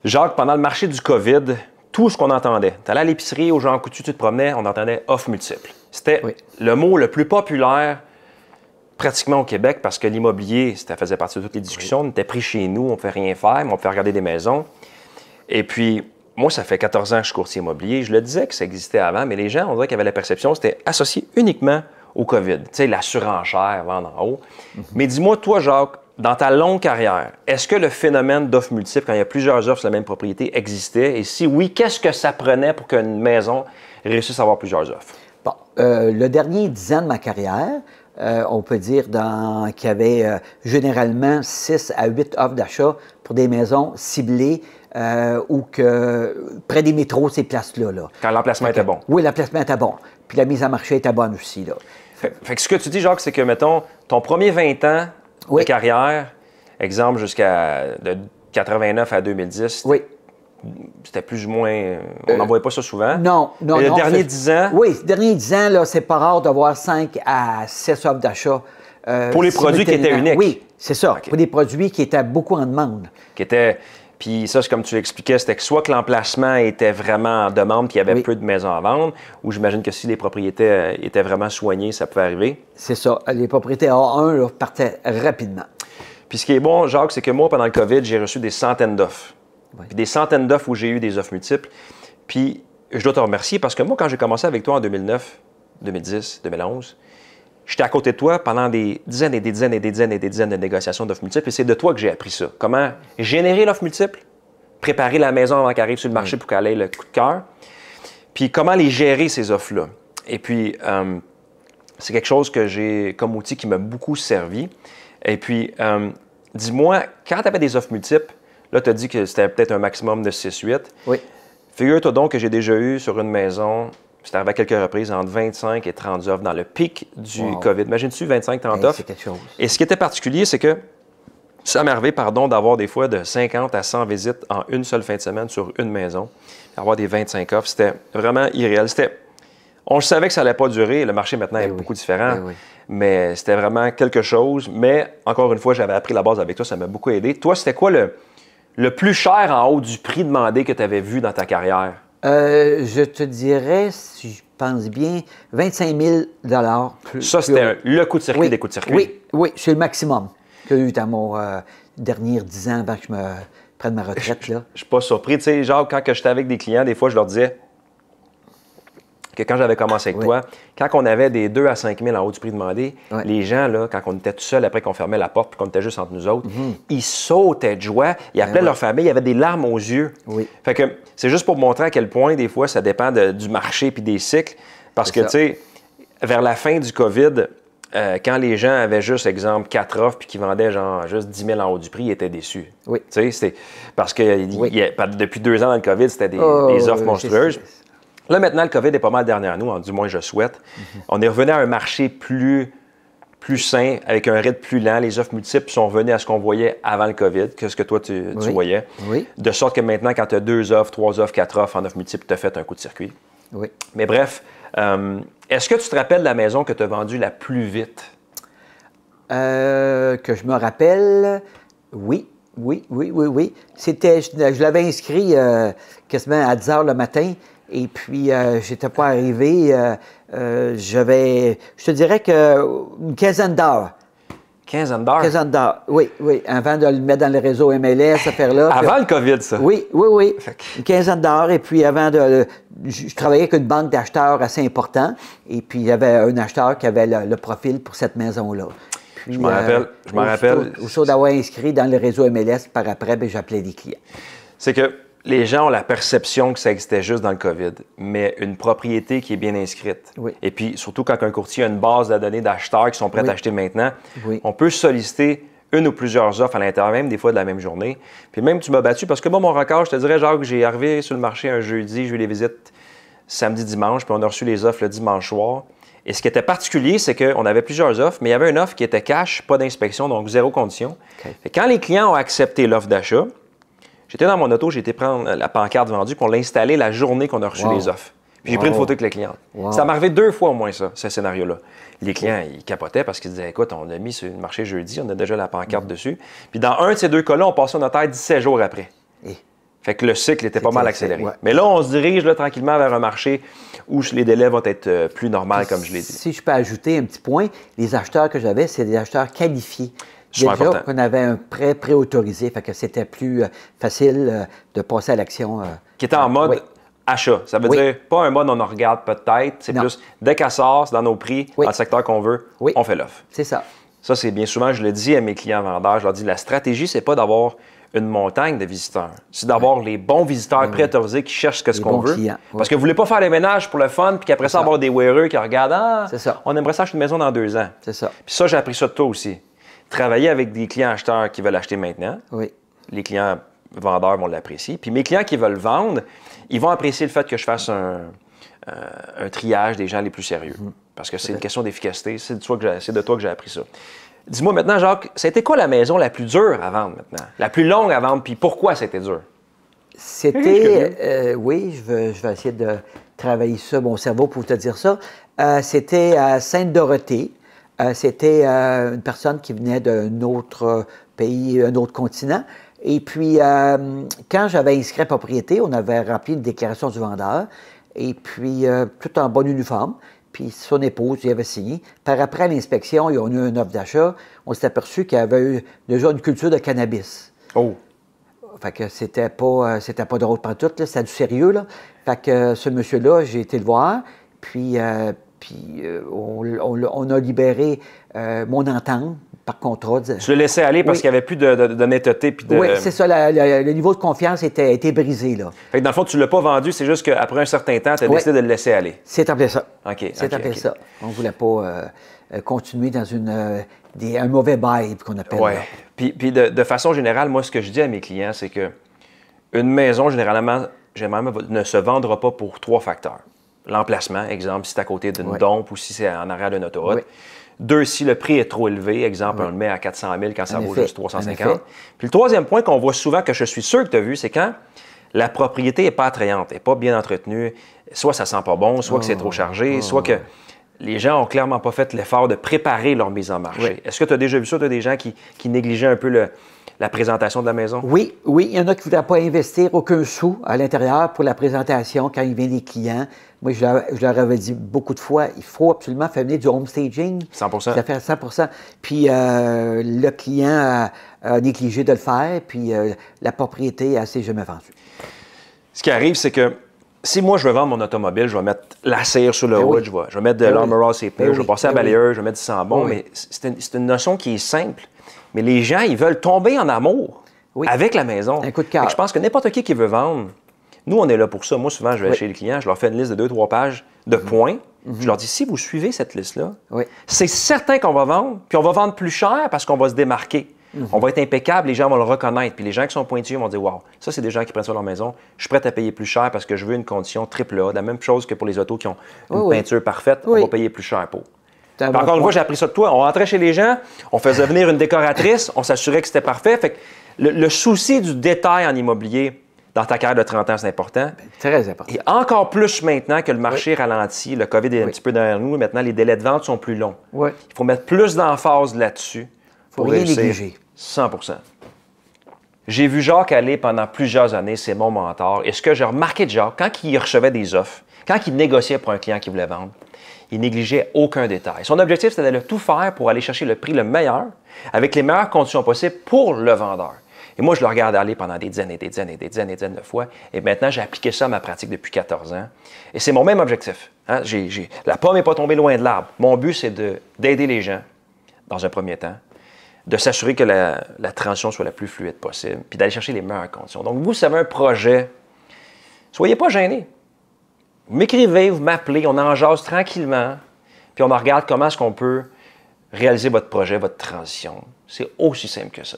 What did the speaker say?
Jacques, pendant le marché du COVID, tout ce qu'on entendait, tu allais à l'épicerie, aux Jean Coutu, tu te promenais, on entendait offre multiple. C'était le mot le plus populaire pratiquement au Québec parce que l'immobilier, ça faisait partie de toutes les discussions. On était pris chez nous, on ne fait rien faire, mais on fait regarder des maisons. Et puis, moi, ça fait 14 ans que je suis courtier immobilier. Je le disais que ça existait avant, mais les gens, on dirait qu'ils avaient la perception que c'était associé uniquement au COVID. Tu sais, la surenchère, vendre en haut. Mais dis-moi, toi, Jacques, dans ta longue carrière, est-ce que le phénomène d'offres multiples, quand il y a plusieurs offres sur la même propriété, existait? Et si oui, qu'est-ce que ça prenait pour qu'une maison réussisse à avoir plusieurs offres? Bon, le dernier 10 ans de ma carrière, on peut dire qu'il y avait généralement 6 à 8 offres d'achat pour des maisons ciblées ou que près des métros, ces places-là. Là. Quand l'emplacement était bon. Oui, l'emplacement était bon. Puis la mise en marché était bonne aussi. Là. Fait que ce que tu dis, Jacques, c'est que, mettons, ton premier 20 ans de carrière, exemple jusqu'à de 89 à 2010, c'était plus ou moins... On n'en voyait pas ça souvent. Non. Le dernier 10 ans... Oui, les derniers 10 ans, là, c'est pas rare d'avoir 5 à 6 offres d'achat. Pour les produits qui étaient uniques. Oui, c'est ça. Okay. Pour des produits qui étaient beaucoup en demande. Qui étaient... Puis ça, comme tu l'expliquais, c'était que soit que l'emplacement était vraiment en demande, qu'il y avait peu de maisons à vendre, ou j'imagine que si les propriétés étaient vraiment soignées, ça pouvait arriver. C'est ça. Les propriétés A1 là, partaient rapidement. Puis ce qui est bon, Jacques, c'est que moi, pendant le COVID, j'ai reçu des centaines d'offres. Puis des centaines d'offres où j'ai eu des offres multiples. Puis je dois te remercier parce que moi, quand j'ai commencé avec toi en 2009, 2010, 2011, j'étais à côté de toi pendant des dizaines et des dizaines et des dizaines et des dizaines de négociations d'offres multiples et c'est de toi que j'ai appris ça. Comment générer l'offre multiple, préparer la maison avant qu'elle arrive sur le marché pour qu'elle ait le coup de cœur, puis comment les gérer, ces offres-là. Et puis, c'est quelque chose que j'ai comme outil qui m'a beaucoup servi. Et puis, dis-moi, quand tu avais des offres multiples, là, tu as dit que c'était peut-être un maximum de 6-8. Oui. Figure-toi donc que j'ai déjà eu sur une maison... C'est arrivé à quelques reprises, entre 25 et 30 offres dans le pic du COVID. Imagine-tu 25-30 offres? C'est quelque chose. Et ce qui était particulier, c'est que ça m'est arrivé, d'avoir des fois de 50 à 100 visites en une seule fin de semaine sur une maison. Avoir des 25 offres, c'était vraiment irréel. On savait que ça n'allait pas durer. Le marché maintenant est beaucoup différent. Mais c'était vraiment quelque chose. Mais encore une fois, j'avais appris la base avec toi. Ça m'a beaucoup aidé. Toi, c'était quoi le plus cher en haut du prix demandé que tu avais vu dans ta carrière? Je te dirais, si je pense bien, 25 000 Ça, c'était le coup de circuit des coups de circuit? Oui, c'est le maximum que j'ai eu dans mon dernier 10 ans avant que je me prenne ma retraite. Je ne suis pas surpris. Tu sais, genre, quand j'étais avec des clients, des fois, je leur disais que quand j'avais commencé avec toi, quand on avait des 2 à 5 000 en haut du prix demandé, les gens, là, quand on était tout seul, après qu'on fermait la porte et qu'on était juste entre nous autres, ils sautaient de joie, ils appelaient leur famille, il y avait des larmes aux yeux. Fait que c'est juste pour montrer à quel point, des fois, ça dépend du marché puis des cycles. Parce que, tu sais, vers la fin du COVID, quand les gens avaient juste, exemple, 4 offres puis qu'ils vendaient genre juste 10 000 en haut du prix, ils étaient déçus. Tu sais, c'était parce que depuis 2 ans dans le COVID, c'était des offres monstrueuses. Là, maintenant, le COVID est pas mal derrière nous, du moins je souhaite. On est revenu à un marché plus sain, avec un rythme plus lent. Les offres multiples sont revenues à ce qu'on voyait avant le COVID, que ce que toi, tu voyais. De sorte que maintenant, quand tu as 2 offres, 3 offres, 4 offres en offres multiples, tu as fait un coup de circuit. Mais bref, est-ce que tu te rappelles de la maison que tu as vendue la plus vite? Que je me rappelle, oui. C'était, je l'avais inscrit quasiment à 10 h le matin. Et puis, j'étais pas arrivé. Je te dirais une quinzaine d'heures. Quinzaine d'heures? Quinzaine d'heures, oui. Avant de le mettre dans le réseau MLS, cette affaire-là. Avant le COVID, ça? Oui. Une quinzaine d'heures. Et puis, je travaillais avec une banque d'acheteurs assez important. Et puis, il y avait un acheteur qui avait le profil pour cette maison-là. Puis, je m'en rappelle. Au d'avoir inscrit dans le réseau MLS, par après, j'appelais des clients. C'est que les gens ont la perception que ça existait juste dans le COVID, mais une propriété qui est bien inscrite. Et puis, surtout quand un courtier a une base de données d'acheteurs qui sont prêts à acheter maintenant, on peut solliciter une ou plusieurs offres à l'intérieur même, des fois de la même journée. Puis même, tu m'as battu parce que moi, mon record, je te dirais, genre, que j'ai arrivé sur le marché un jeudi, j'ai eu les visites samedi, dimanche, puis on a reçu les offres le dimanche soir. Et ce qui était particulier, c'est qu'on avait plusieurs offres, mais il y avait une offre qui était cash, pas d'inspection, donc 0 condition. Et quand les clients ont accepté l'offre d'achat, j'étais dans mon auto, j'ai été prendre la pancarte vendue pour l'installer la journée qu'on a reçu les offres. Puis j'ai pris une photo avec le client. Ça m'est arrivé 2 fois au moins, ça, ce scénario-là. Les clients, ils capotaient parce qu'ils disaient, écoute, on l'a mis sur le marché jeudi, on a déjà la pancarte dessus. Puis dans un de ces 2 cas-là, on passait au notaire 17 jours après. Fait que le cycle était pas mal accéléré. Ouais. Mais là, on se dirige là, tranquillement vers un marché où les délais vont être plus normaux, comme je l'ai dit. Si je peux ajouter un petit point, les acheteurs que j'avais, c'est des acheteurs qualifiés. Super Déjà important. qu'on avait un prêt préautorisé, fait que c'était plus facile de passer à l'action. Qui était en mode oui. achat. Ça veut dire pas un mode on en regarde peut-être, c'est Non. plus dès qu'elle sort, c'est dans nos prix, Oui. dans le secteur qu'on veut, Oui. on fait l'offre. C'est ça. Ça, c'est bien souvent, je le dis à mes clients vendeurs, je leur dis la stratégie, c'est pas d'avoir une montagne de visiteurs. C'est d'avoir les bons visiteurs préautorisés qui cherchent ce qu'on veut. Clients. Parce que vous voulez pas faire les ménages pour le fun, puis qu'après ça, avoir des wearers qui regardent C'est ça. on aimerait ça acheter une maison dans 2 ans. C'est ça. Puis ça, j'ai appris ça de toi aussi. Travailler avec des clients acheteurs qui veulent acheter maintenant. Oui. Les clients vendeurs vont l'apprécier. Puis mes clients qui veulent vendre, ils vont apprécier le fait que je fasse un triage des gens les plus sérieux. Parce que c'est une question d'efficacité. C'est de toi que j'ai appris ça. Dis-moi maintenant, Jacques, c'était quoi la maison la plus dure à vendre maintenant? La plus longue à vendre, puis pourquoi c'était dur? C'était, oui, je vais essayer de travailler ça, mon cerveau, pour te dire ça. C'était à Sainte-Dorothée. C'était une personne qui venait d'un autre pays, un autre continent. Et puis, quand j'avais inscrit la propriété, on avait rempli une déclaration du vendeur. Et puis, tout en bon uniforme. Puis son épouse y avait signé. Par après, à l'inspection, ils ont eu une offre d'achat. On s'est aperçu qu'il y avait eu déjà une culture de cannabis. Oh! Fait que c'était pas drôle pantoute, là, c'était du sérieux, là. Fait que ce monsieur-là, j'ai été le voir, puis on a libéré mon entente par contrat. Tu le laissais aller parce qu'il n'y avait plus de netteté. Puis de... Oui, c'est ça. Le niveau de confiance était brisé, là. Fait que dans le fond, tu ne l'as pas vendu, c'est juste qu'après un certain temps, tu as décidé de le laisser aller. C'est appelé ça. OK. C'est appelé ça. On ne voulait pas continuer dans un mauvais bail, qu'on appelle. Oui. Puis de façon générale, moi, ce que je dis à mes clients, c'est que une maison, généralement, ne se vendra pas pour 3 facteurs. L'emplacement, exemple, si c'est à côté d'une dompe ou si c'est en arrière d'une autoroute. Oui. 2, si le prix est trop élevé, exemple, on le met à 400 000 quand ça vaut juste 350. Puis le troisième point qu'on voit souvent, que je suis sûr que tu as vu, c'est quand la propriété n'est pas attrayante, n'est pas bien entretenue, soit ça sent pas bon, soit que c'est trop chargé, soit que les gens n'ont clairement pas fait l'effort de préparer leur mise en marché. Oui. Est-ce que tu as déjà vu ça, tu as des gens qui négligeaient un peu la présentation de la maison? Oui, il y en a qui ne voudraient pas investir aucun sou à l'intérieur pour la présentation quand il vient des clients. Moi, je leur avais dit beaucoup de fois, il faut absolument faire venir du home staging. 100%. Ça fait 100%. Puis le client a négligé de le faire, puis la propriété elle s'est jamais vendue. Ce qui arrive, c'est que si moi, je veux vendre mon automobile, je vais mettre la cire sur le hood, je vais mettre de l'Armor All ces pneus, je vais passer à la balayeuse, je vais mettre du sang-bon, mais c'est une notion qui est simple. Mais les gens, ils veulent tomber en amour avec la maison. Un coup de cœur. Je pense que n'importe qui veut vendre, nous, on est là pour ça. Moi, souvent, je vais chez les clients, je leur fais une liste de 2-3 pages de points. Je leur dis, si vous suivez cette liste-là, c'est certain qu'on va vendre, puis on va vendre plus cher parce qu'on va se démarquer. On va être impeccable, les gens vont le reconnaître. Puis les gens qui sont pointilleux vont dire, wow, ça, c'est des gens qui prennent ça dans leur maison. Je suis prêt à payer plus cher parce que je veux une condition triple A. La même chose que pour les autos qui ont une peinture parfaite, on va payer plus cher pour. Encore une fois, j'ai appris ça de toi. On rentrait chez les gens, on faisait venir une décoratrice, on s'assurait que c'était parfait. Fait que le souci du détail en immobilier dans ta carrière de 30 ans, c'est important. Très important. Et encore plus maintenant que le marché ralentit, le COVID est un petit peu derrière nous, maintenant les délais de vente sont plus longs. Il faut mettre plus d'emphase là-dessus pour rien réussir. négliger. 100%. J'ai vu Jacques aller pendant plusieurs années, c'est mon mentor. Et ce que j'ai remarqué de Jacques, quand il recevait des offres, quand il négociait pour un client qui voulait vendre, il négligeait aucun détail. Son objectif, c'était de tout faire pour aller chercher le prix le meilleur, avec les meilleures conditions possibles pour le vendeur. Et moi, je le regardais aller pendant des dizaines et des dizaines et des dizaines et des dizaines de fois. Et maintenant, j'ai appliqué ça à ma pratique depuis 14 ans. Et c'est mon même objectif. Hein? La pomme n'est pas tombée loin de l'arbre. Mon but, c'est d'aider les gens, dans un premier temps, de s'assurer que la transition soit la plus fluide possible, puis d'aller chercher les meilleures conditions. Donc, vous avez un projet, soyez pas gênés. Vous m'écrivez, vous m'appelez, on en jase tranquillement, puis on en regarde comment est-ce qu'on peut réaliser votre projet, votre transition. C'est aussi simple que ça.